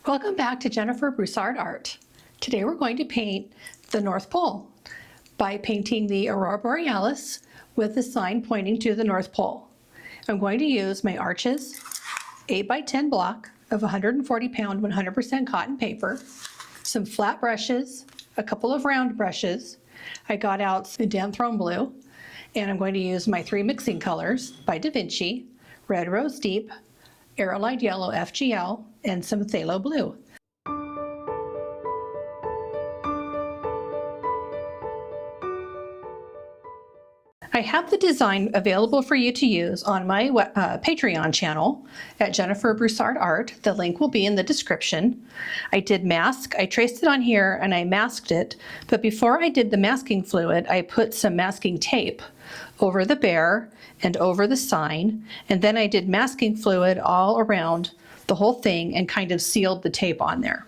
Welcome back to Jennifer Broussard Art. Today we're going to paint the North Pole by painting the Aurora Borealis with the sign pointing to the North Pole. I'm going to use my Arches 8x10 block of 140 pound 100% cotton paper, some flat brushes, a couple of round brushes. I got out Indanthrone blue, and I'm going to use my 3 mixing colors by DaVinci, Red Rose Deep, Arylide Yellow FGL, and some Phthalo blue. I have the design available for you to use on my Patreon channel at Jennifer Broussard Art. The link will be in the description. I did mask. I traced it on here and I masked it, but before I did the masking fluid, I put some masking tape over the bear and over the sign, and then I did masking fluid all around the whole thing and kind of sealed the tape on there.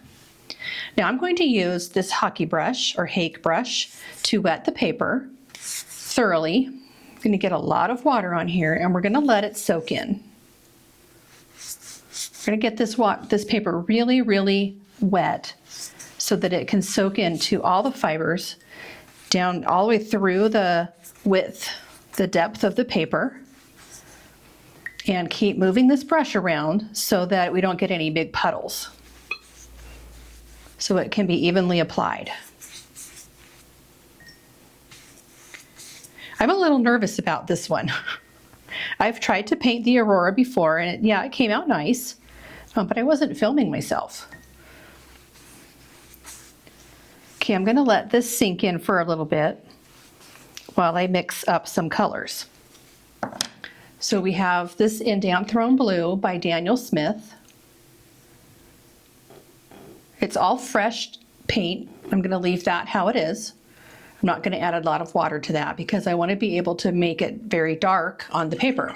Now I'm going to use this hockey brush or Hake brush to wet the paper thoroughly. I'm going to get a lot of water on here and we're going to let it soak in. We're going to get this paper really, really wet so that it can soak into all the fibers down all the way through the width, the depth of the paper. And keep moving this brush around so that we don't get any big puddles, so it can be evenly applied. I'm a little nervous about this one. I've tried to paint the Aurora before and it came out nice, but I wasn't filming myself. Okay, I'm gonna let this sink in for a little bit while I mix up some colors. So we have this Indanthrone blue by Daniel Smith. It's all fresh paint. I'm gonna leave that how it is. I'm not going to add a lot of water to that because I want to be able to make it very dark on the paper.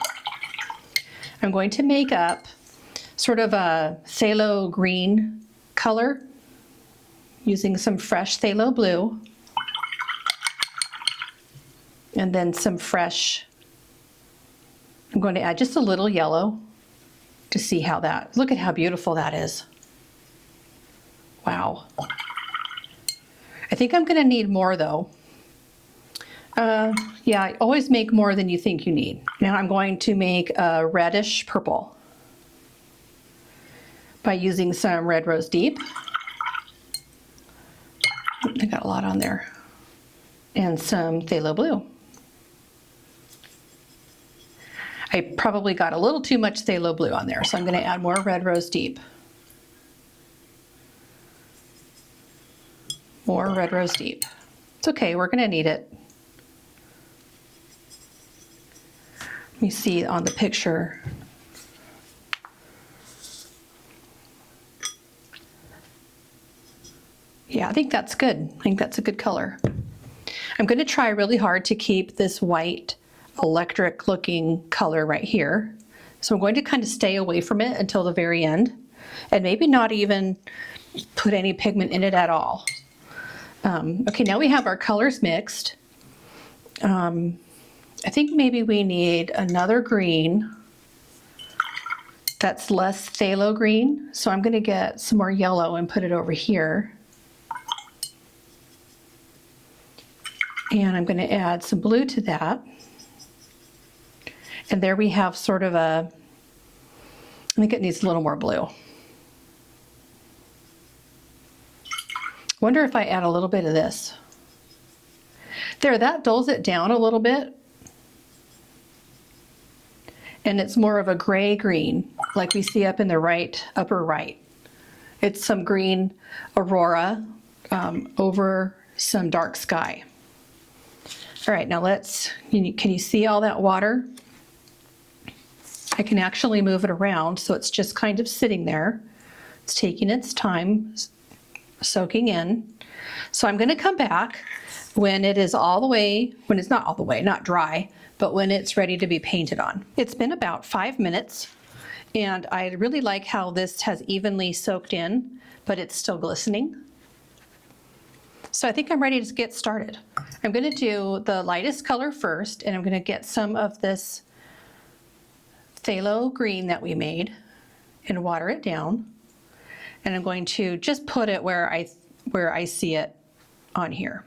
I'm going to make up sort of a phthalo green color using some fresh phthalo blue and then some fresh, I'm going to add just a little yellow to see how that, look at how beautiful that is. Wow. I think I'm going to need more though. Yeah, always make more than you think you need. Now I'm going to make a reddish purple by using some Red Rose Deep. I got a lot on there. And some Phthalo blue. I probably got a little too much Phthalo blue on there, so I'm going to add more Red Rose Deep. More Red Rose Deep. It's okay, we're going to need it. Let me see on the picture. Yeah, I think that's good. I think that's a good color. I'm going to try really hard to keep this white electric looking color right here. So I'm going to kind of stay away from it until the very end and maybe not even put any pigment in it at all. Okay, now we have our colors mixed. I think maybe we need another green that's less phthalo green. So I'm going to get some more yellow and put it over here. And I'm going to add some blue to that. And there we have sort of a, I think it needs a little more blue. Wonder if I add a little bit of this. There, that dulls it down a little bit. And it's more of a gray green, like we see up in the upper right. It's some green aurora over some dark sky. All right, now can you see all that water? I can actually move it around so it's just kind of sitting there. It's taking its time soaking in. So I'm going to come back when it is all the way, when it's not all the way, not dry, but when it's ready to be painted on. It's been about 5 minutes and I really like how this has evenly soaked in, but it's still glistening. So I think I'm ready to get started. I'm going to do the lightest color first, and I'm going to get some of this phthalo green that we made and water it down. And I'm going to just put it where I see it on here.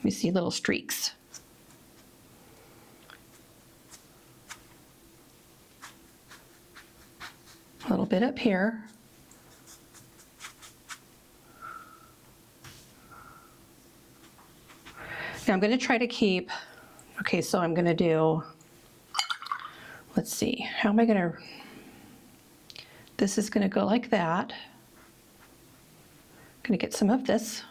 You see little streaks. A little bit up here. Now I'm going to try to keep, okay, so I'm going to do, let's see, how am I going to, this is going to go like that. I'm going to get some of this.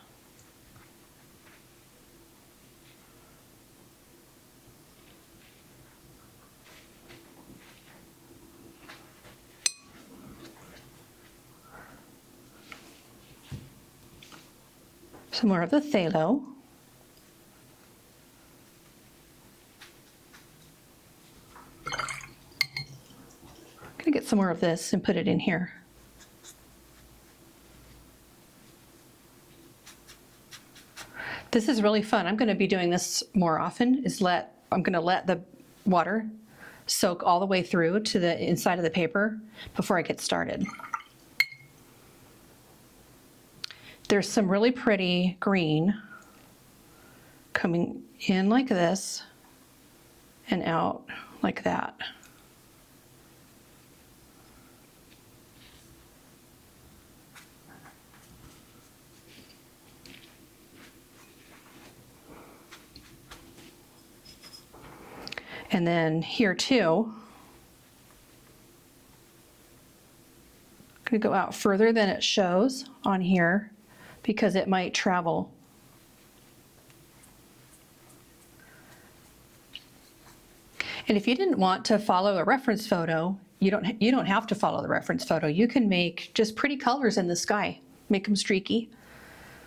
Some more of the phthalo. I'm going to get some more of this and put it in here. This is really fun. I'm going to be doing this more often, I'm going to let the water soak all the way through to the inside of the paper before I get started. There's some really pretty green coming in like this and out like that. And then here too, I'm going to go out further than it shows on here because it might travel. And if you didn't want to follow a reference photo, you don't have to follow the reference photo. You can make just pretty colors in the sky, make them streaky.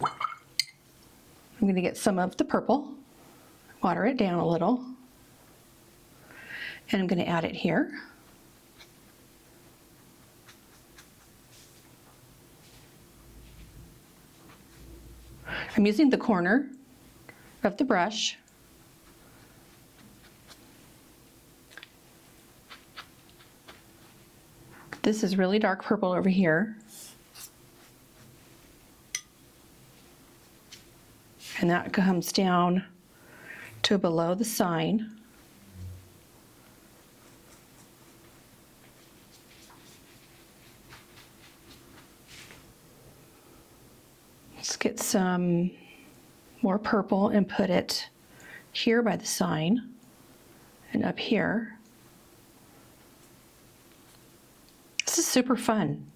I'm going to get some of the purple, water it down a little. And I'm going to add it here. I'm using the corner of the brush. This is really dark purple over here. And that comes down to below the sign. Let's get some more purple and put it here by the sign and up here. This is super fun.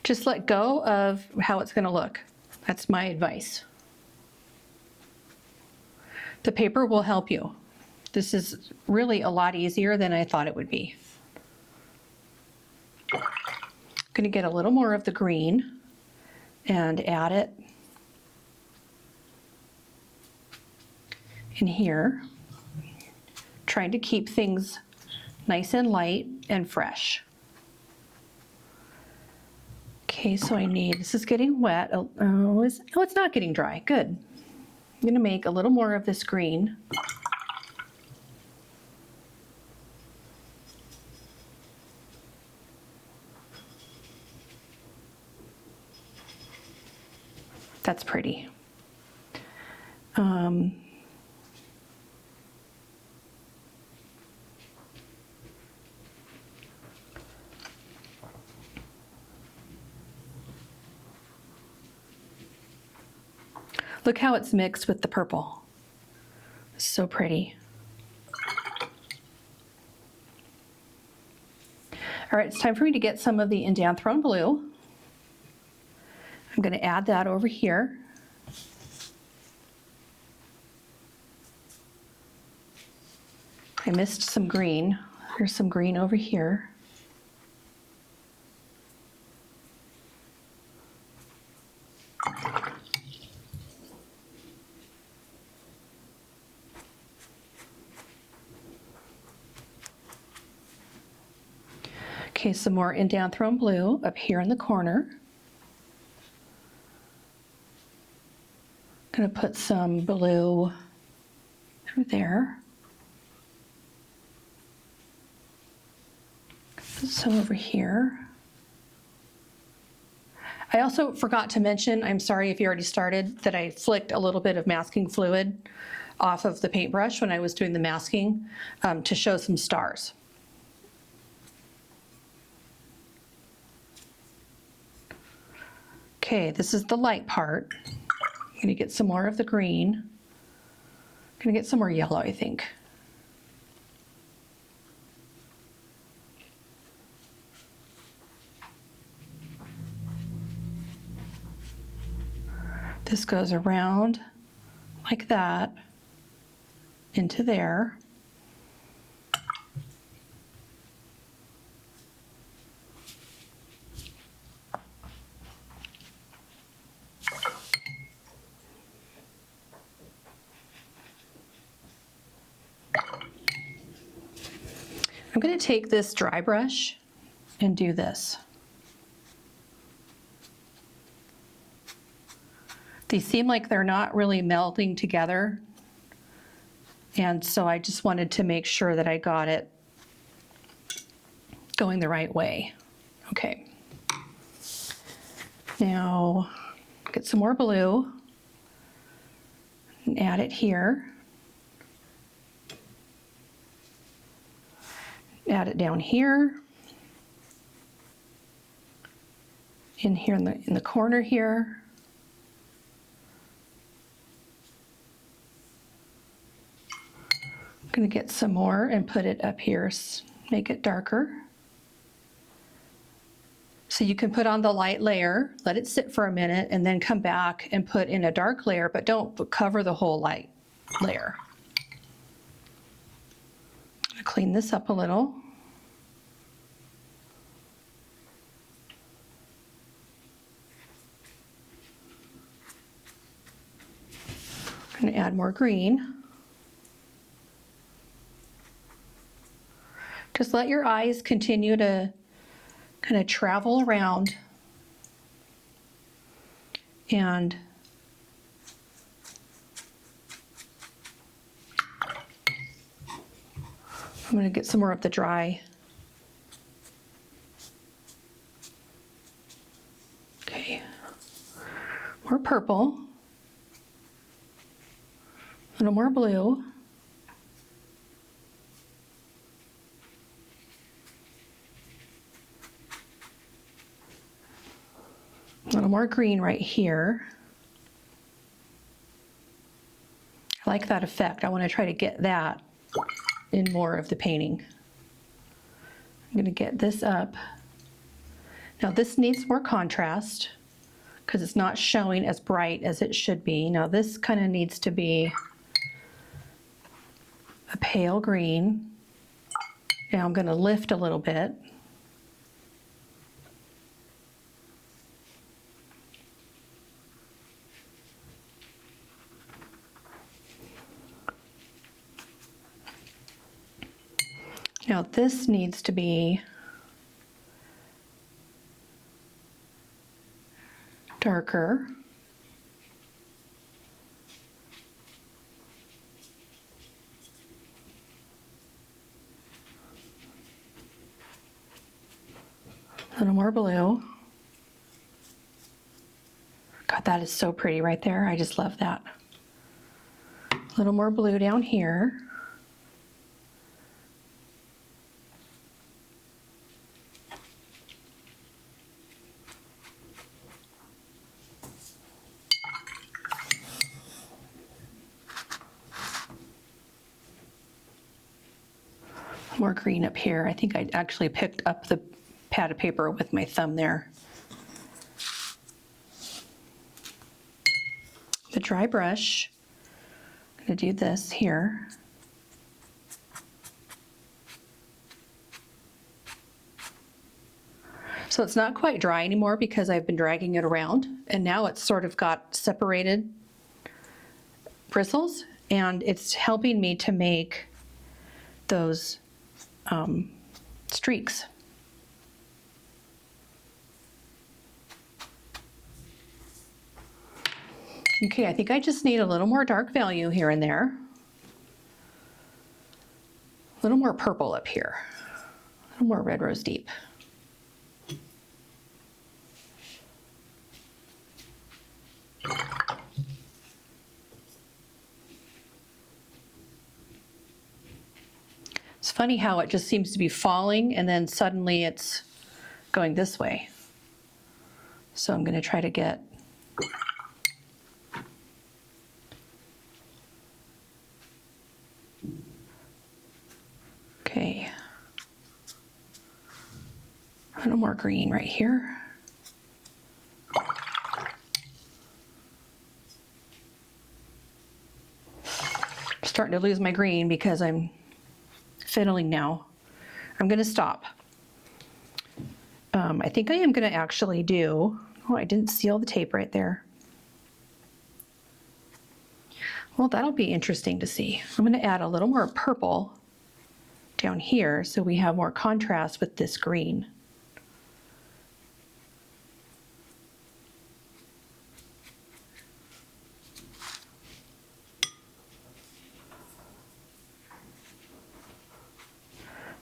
Just let go of how it's going to look. That's my advice. The paper will help you. This is really a lot easier than I thought it would be. I'm going to get a little more of the green and add it in here, trying to keep things nice and light and fresh. Okay, so I need, this is getting wet. Oh, it's not getting dry. Good. I'm going to make a little more of this green. That's pretty. Look how it's mixed with the purple. It's so pretty. All right, it's time for me to get some of the Indanthrone blue. I'm going to add that over here. I missed some green. There's some green over here. Okay, some more Indanthrone blue up here in the corner. I'm going to put some blue through there. Put some over here. I also forgot to mention, I'm sorry if you already started, that I flicked a little bit of masking fluid off of the paintbrush when I was doing the masking to show some stars. Okay, this is the light part. I'm gonna get some more of the green. I'm gonna get some more yellow, I think. This goes around like that into there. I'm going to take this dry brush and do this. These seem like they're not really melding together, and so I just wanted to make sure that I got it going the right way. Okay. Now get some more blue and add it here. Add it down here. In here in the corner here. I'm going to get some more and put it up here, make it darker. So you can put on the light layer, let it sit for a minute, and then come back and put in a dark layer, but don't cover the whole light layer. I'm going to clean this up a little. I'm going to add more green. Just let your eyes continue to kind of travel around and I'm going to get some more of the dry. Okay, more purple, a little more blue. A little more green right here. I like that effect. I want to try to get that in more of the painting. I'm going to get this up. Now this needs more contrast because it's not showing as bright as it should be. Now this kind of needs to be a pale green. Now I'm going to lift a little bit. Now this needs to be darker. A little more blue. God, that is so pretty right there. I just love that. A little more blue down here. More green up here. I think I actually picked up the pad of paper with my thumb there. The dry brush, I'm going to do this here. So it's not quite dry anymore because I've been dragging it around, and now it's sort of got separated bristles, and it's helping me to make those streaks. Okay, I think I just need a little more dark value here and there. A little more purple up here. A little more red rose deep. funny how it just seems to be falling and then suddenly it's going this way. So I'm going to try to get okay. A little more green right here. I'm starting to lose my green because I'm fiddling now. I'm going to stop. I think I am going to actually do, oh, I didn't seal the tape right there. Well, that'll be interesting to see. I'm going to add a little more purple down here so we have more contrast with this green.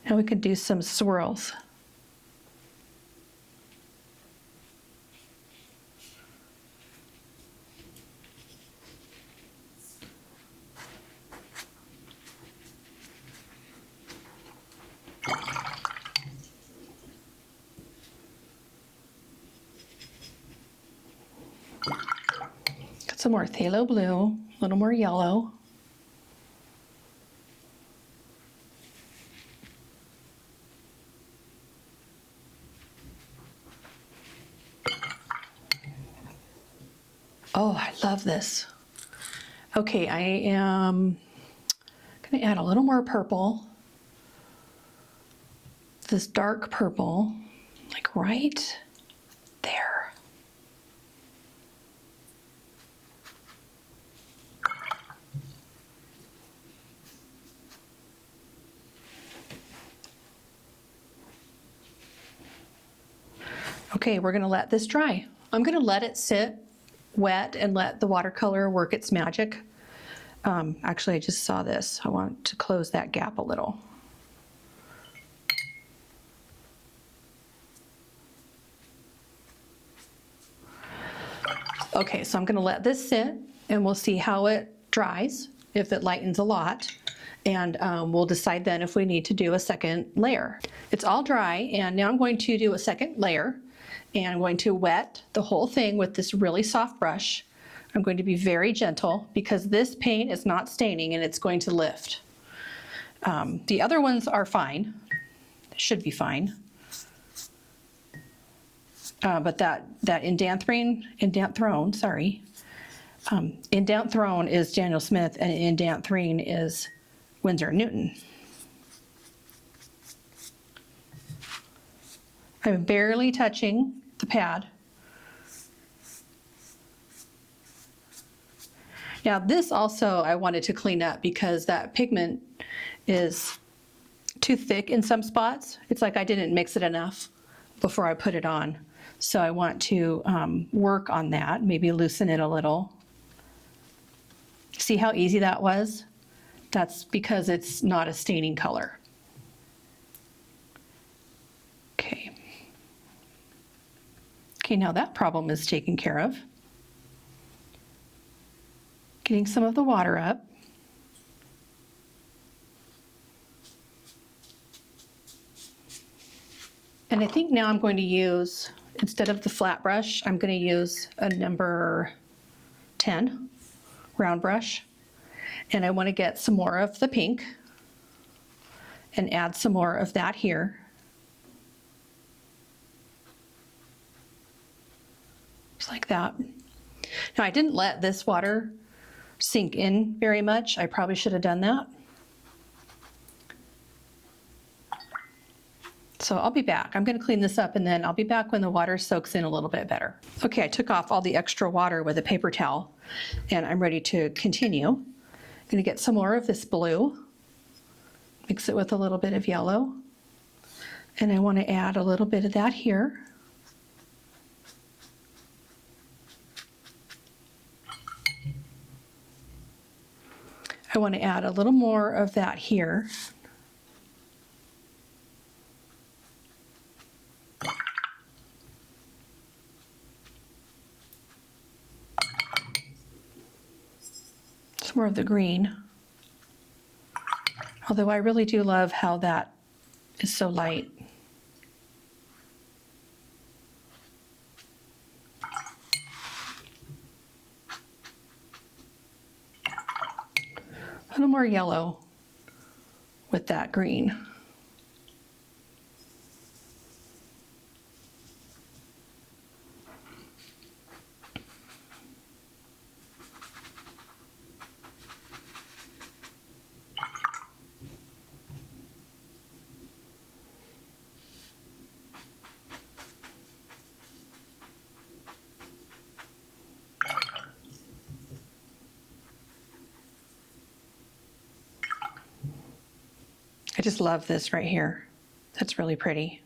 Now we could do some swirls. Got some more phthalo blue, a little more yellow. Oh, I love this. Okay, I am going to add a little more purple. This dark purple, like right there. Okay, we're going to let this dry. I'm going to let it sit wet and let the watercolor work its magic. Actually, I just saw this. I want to close that gap a little. Okay, so I'm going to let this sit and we'll see how it dries, if it lightens a lot, and we'll decide then if we need to do a second layer. It's all dry, and now I'm going to do a second layer, and I'm going to wet the whole thing with this really soft brush. I'm going to be very gentle because this paint is not staining and it's going to lift. The other ones are fine, should be fine. But that Indanthrone, sorry. Indanthrone is Daniel Smith and Indanthrone is Winsor & Newton. I'm barely touching the pad. Now this also I wanted to clean up because that pigment is too thick in some spots. It's like I didn't mix it enough before I put it on. So I want to work on that, maybe loosen it a little. See how easy that was? That's because it's not a staining color. Okay. Okay, now that problem is taken care of. Getting some of the water up. And I think now I'm going to use, instead of the flat brush, I'm going to use a number 10 round brush. And I want to get some more of the pink and add some more of that here. Just like that. Now I didn't let this water sink in very much. I probably should have done that. So I'll be back. I'm going to clean this up and then I'll be back when the water soaks in a little bit better. Okay, I took off all the extra water with a paper towel and I'm ready to continue. I'm going to get some more of this blue, mix it with a little bit of yellow, and I want to add a little bit of that here. I want to add a little more of that here. Some more of the green. Although I really do love how that is so light. A little more yellow with that green. I just love this right here. That's really pretty.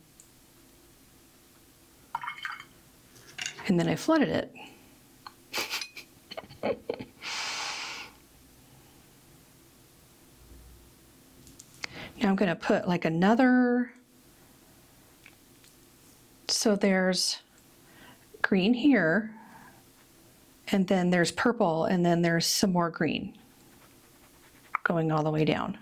And then I flooded it. Now I'm going to put like another, so there's green here, and then there's purple, and then there's some more green going all the way down.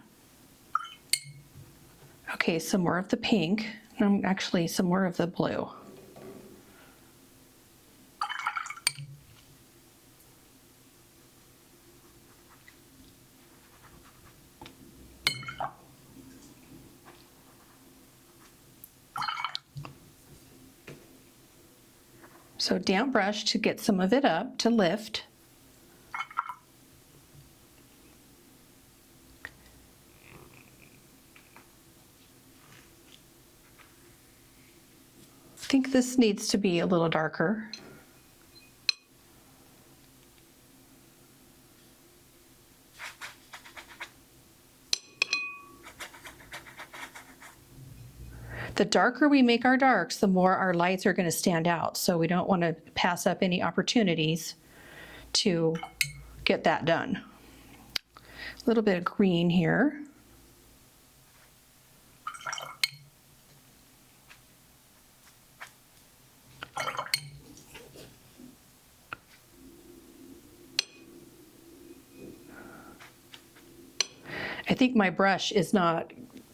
Okay, some more of the pink, actually some more of the blue. So damp brush to get some of it up, to lift. I think this needs to be a little darker. The darker we make our darks, the more our lights are going to stand out. So we don't want to pass up any opportunities to get that done. A little bit of green here. I think my brush is not,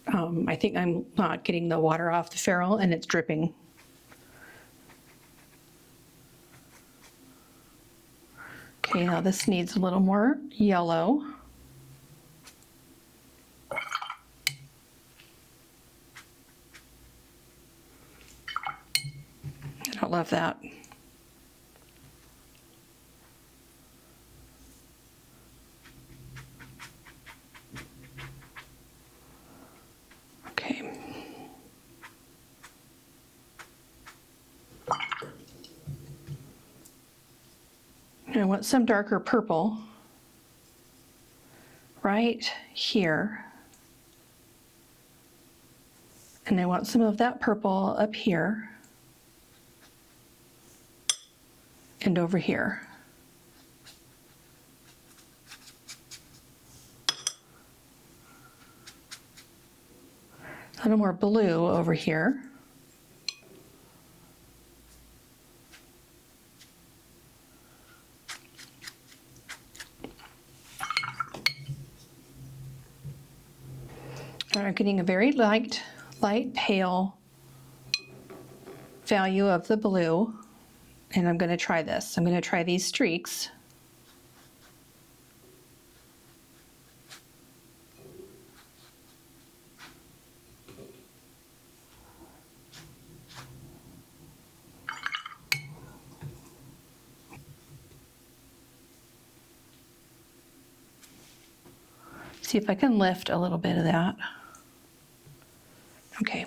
I think I'm not getting the water off the ferrule and it's dripping. Okay, now this needs a little more yellow. I don't love that. I want some darker purple right here. And I want some of that purple up here and over here. A little more blue over here. I'm getting a very light pale value of the blue, and I'm going to try this. I'm going to try these streaks. See if I can lift a little bit of that. Okay,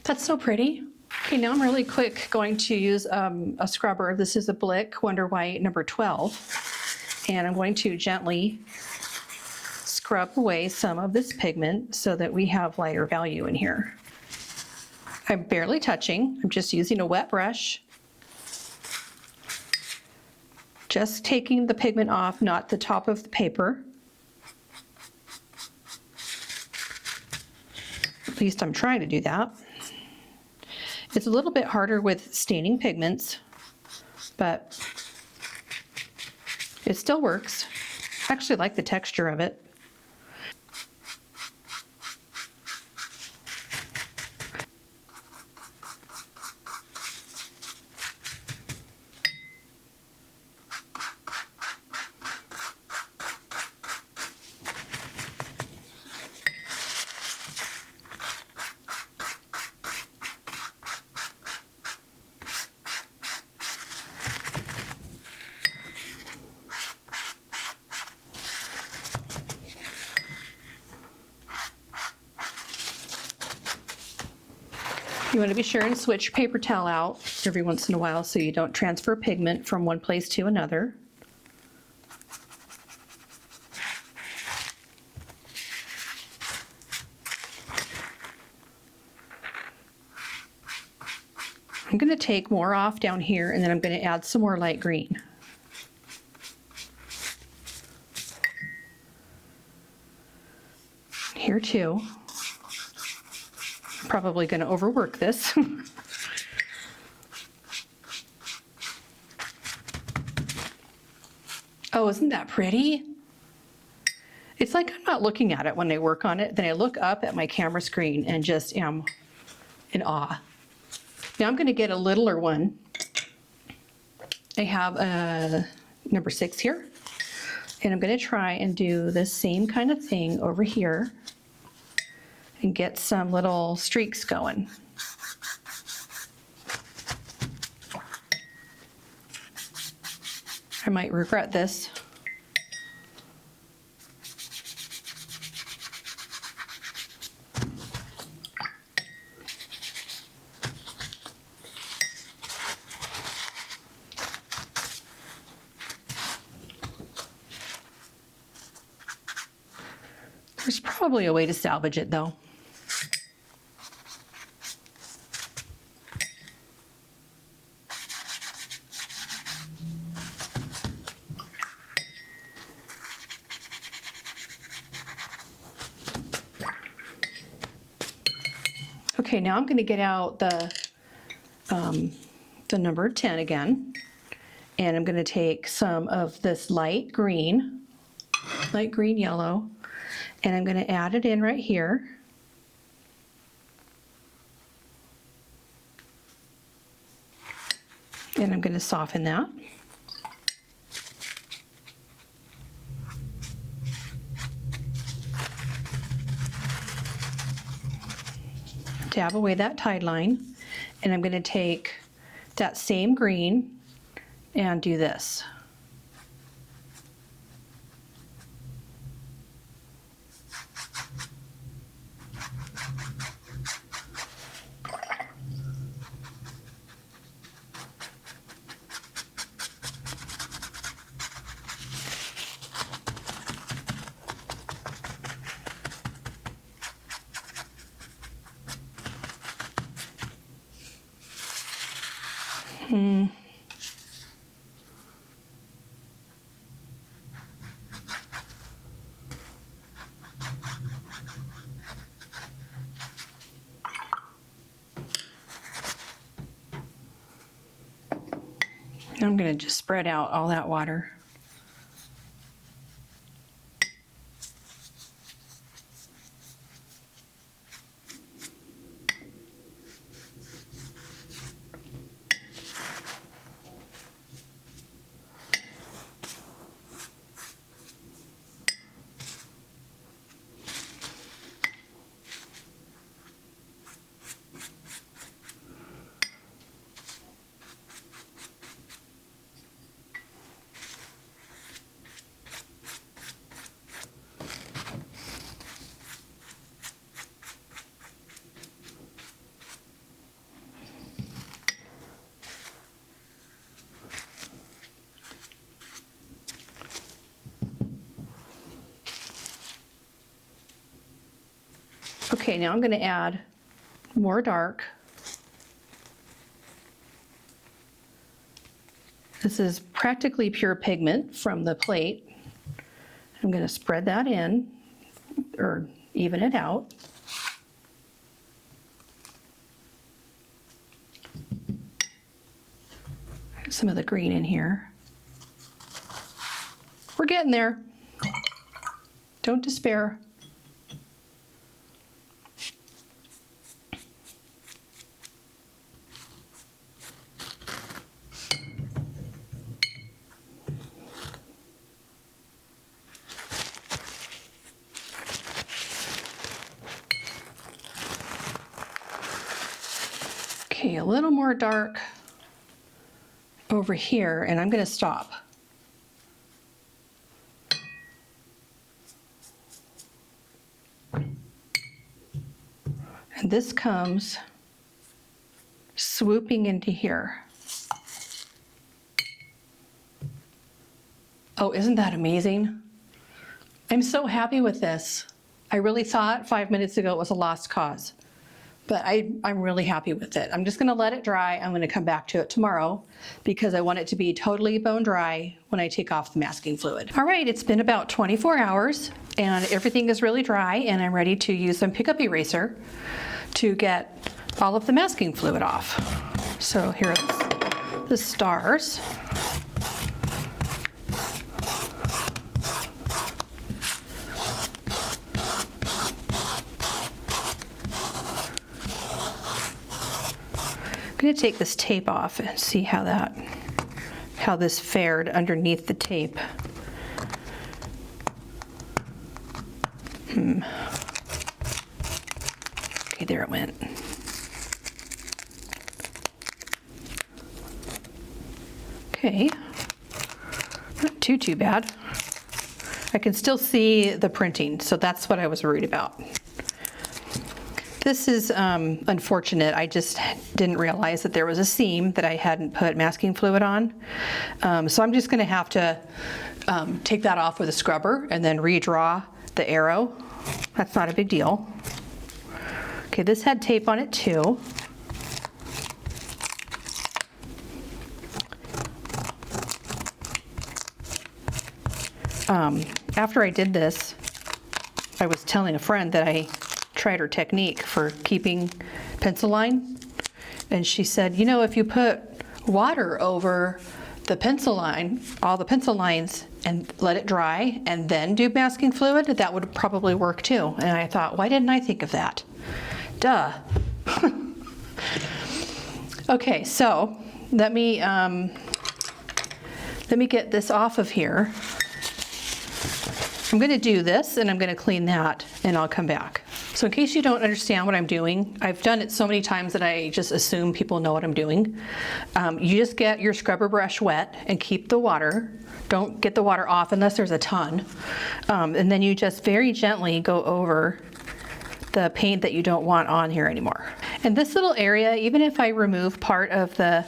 that's so pretty. Okay, now I'm really quick going to use a scrubber. This is a Blick Wonder White number 12. And I'm going to gently scrub away some of this pigment so that we have lighter value in here. I'm barely touching. I'm just using a wet brush. Just taking the pigment off, not the top of the paper. At least I'm trying to do that. It's a little bit harder with staining pigments, but it still works. I actually like the texture of it. You want to be sure and switch your paper towel out every once in a while so you don't transfer pigment from one place to another. I'm going to take more off down here, and then I'm going to add some more light green. Here too. I'm probably going to overwork this. Oh, isn't that pretty? It's like I'm not looking at it when I work on it, then I look up at my camera screen and just am in awe. Now I'm going to get a littler one. I have a number 6 here, and I'm going to try and do the same kind of thing over here and get some little streaks going. I might regret this. There's probably a way to salvage it though. Okay, now I'm going to get out the number 10 again, and I'm going to take some of this light green yellow, and I'm going to add it in right here. And I'm going to soften that. Dab away that tide line, and I'm going to take that same green and do this. I'm going to just spread out all that water. Okay, now I'm going to add more dark. This is practically pure pigment from the plate. I'm going to spread that in, or even it out. Some of the green in here. We're getting there. Don't despair. Okay, a little more dark over here, and I'm going to stop. And this comes swooping into here. Oh, isn't that amazing? I'm so happy with this. I really thought 5 minutes ago it was a lost cause, but I'm really happy with it. I'm just gonna let it dry. I'm gonna come back to it tomorrow because I want it to be totally bone dry when I take off the masking fluid. All right, it's been about 24 hours and everything is really dry, and I'm ready to use some pickup eraser to get all of the masking fluid off. So here are the stars. I'm going to take this tape off and see how this fared underneath the tape. Okay, there it went. Okay, not too bad. I can still see the printing, so that's what I was worried about. This is unfortunate. I just didn't realize that there was a seam that I hadn't put masking fluid on. So I'm just going to have to take that off with a scrubber and then redraw the arrow. That's not a big deal. Okay, this had tape on it too. After I did this, I was telling a friend that I tried her technique for keeping pencil line, and she said, you know, if you put water over the pencil line, all the pencil lines, and let it dry and then do masking fluid, that would probably work too. And I thought, why didn't I think of that? Duh. Okay, so let me get this off of here. I'm going to do this and I'm going to clean that and I'll come back. So in case you don't understand what I'm doing, I've done it so many times that I just assume people know what I'm doing. You just get your scrubber brush wet and keep the water. Don't get the water off unless there's a ton. And then you just very gently go over the paint that you don't want on here anymore. And this little area, even if I remove part of the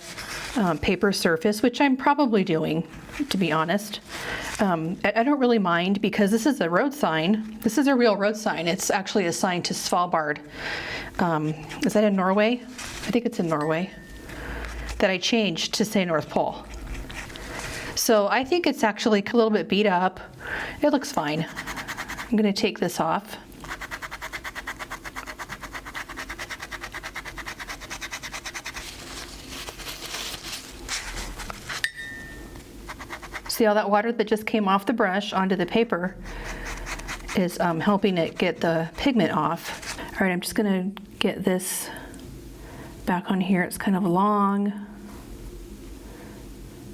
paper surface, which I'm probably doing, to be honest, I don't really mind because this is a road sign. This is a real road sign. It's actually a sign to Svalbard. Is that in Norway? I think it's in Norway. That I changed to say North Pole. So I think it's actually a little bit beat up. It looks fine. I'm going to take this off. See all that water that just came off the brush onto the paper is helping it get the pigment off. All right, I'm just gonna get this back on here. It's kind of long.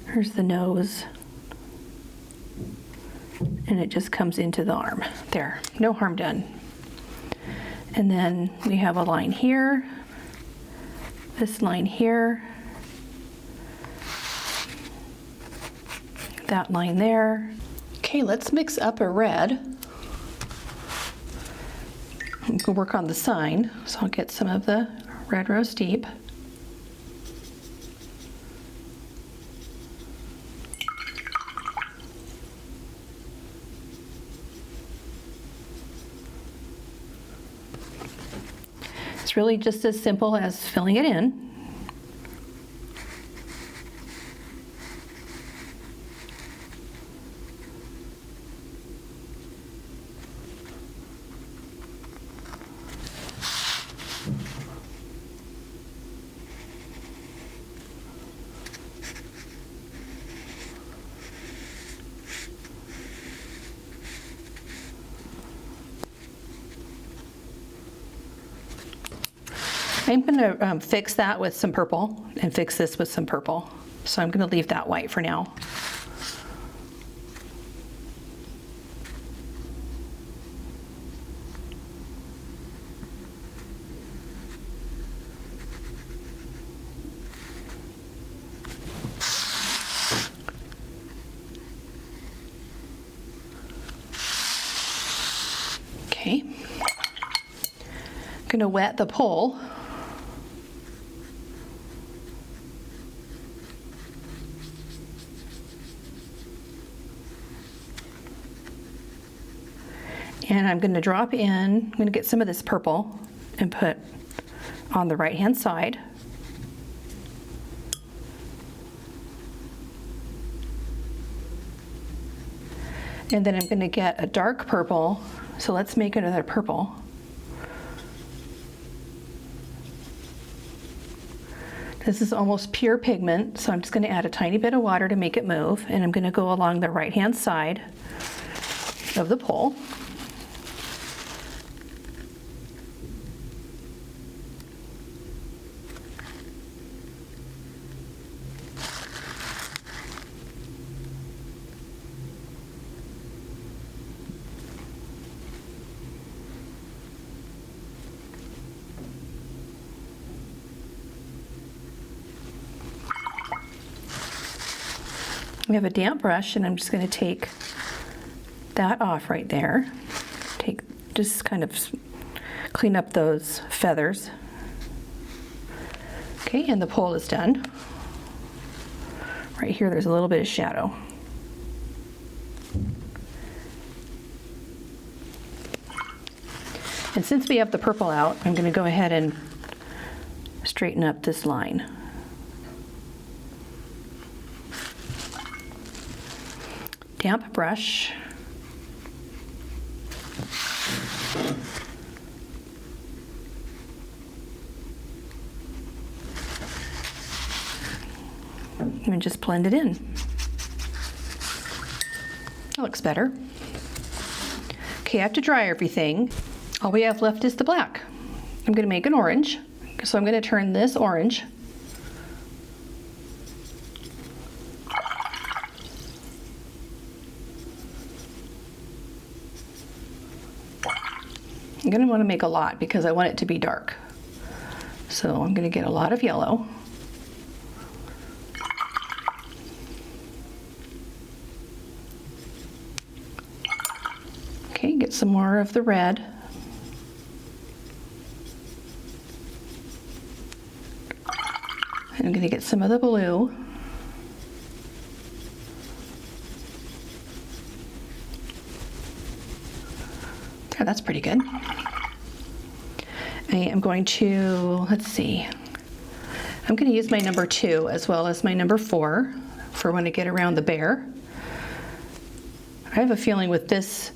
Here's the nose. And it just comes into the arm. There, no harm done. And then we have a line here, this line here, that line there. Okay, let's mix up a red. I'm gonna work on the sign, so I'll get some of the red rose deep. It's really just as simple as filling it in. I'm going to fix that with some purple and fix this with some purple. So I'm going to leave that white for now. Okay. I'm going to wet the pole. And I'm going to drop in, I'm going to get some of this purple and put on the right hand side. And then I'm going to get a dark purple, so let's make another purple. This is almost pure pigment, so I'm just going to add a tiny bit of water to make it move, and I'm going to go along the right hand side of the pole. We have a damp brush, and I'm just going to take that off right there. Just kind of clean up those feathers. Okay, and the pole is done. Right here, there's a little bit of shadow. And since we have the purple out, I'm going to go ahead and straighten up this line. Damp brush. And just blend it in. That looks better. Okay, I have to dry everything. All we have left is the black. I'm going to make an orange. So I'm going to turn this orange. I'm going to want to make a lot because I want it to be dark. So I'm going to get a lot of yellow. Okay, get some more of the red. And I'm going to get some of the blue. There, that's pretty good. I am going to, let's see, I'm going to use my number 2 as well as my number 4 for when I get around the bear. I have a feeling with this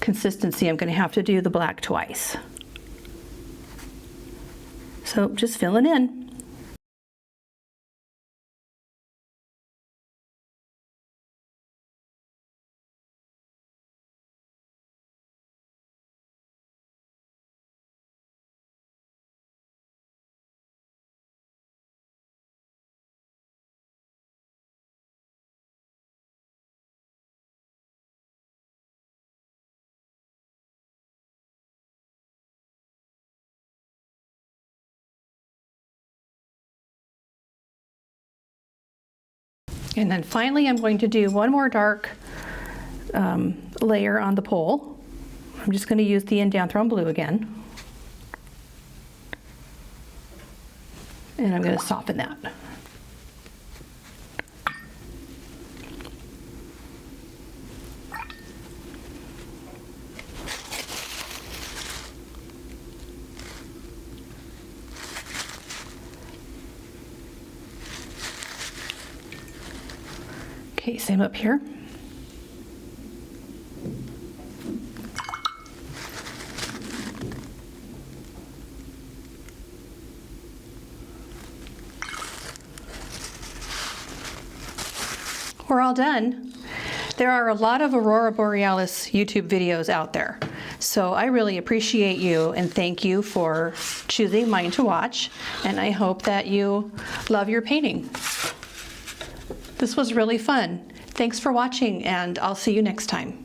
consistency I'm going to have to do the black twice. So just fill it in. And then finally, I'm going to do one more dark layer on the pole. I'm just going to use the Indanthrone blue again. And I'm going to soften that. Okay, same up here. We're all done. There are a lot of Aurora Borealis YouTube videos out there, so I really appreciate you and thank you for choosing mine to watch, and I hope that you love your painting. This was really fun. Thanks for watching, and I'll see you next time.